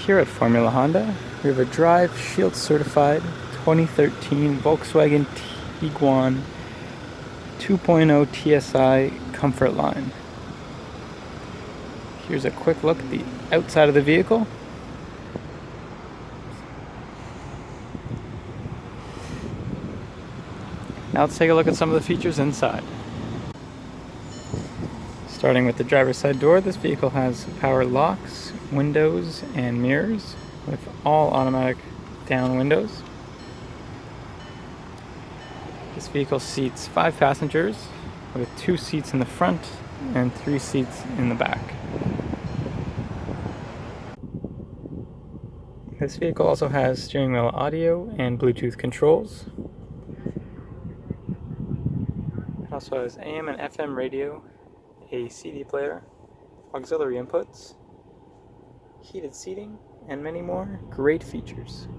Here at Formula Honda, we have a Drive Shield certified 2013 Volkswagen Tiguan 2.0 TSI Comfortline. Here's a quick look at the outside of the vehicle. Now let's take a look at some of the features inside. Starting with the driver's side door, this vehicle has power locks, windows, and mirrors with all automatic down windows. This vehicle seats 5 passengers with 2 seats in the front and 3 seats in the back. This vehicle also has steering wheel audio and Bluetooth controls. It also has AM and FM radio, a CD player, auxiliary inputs, heated seating, and many more great features.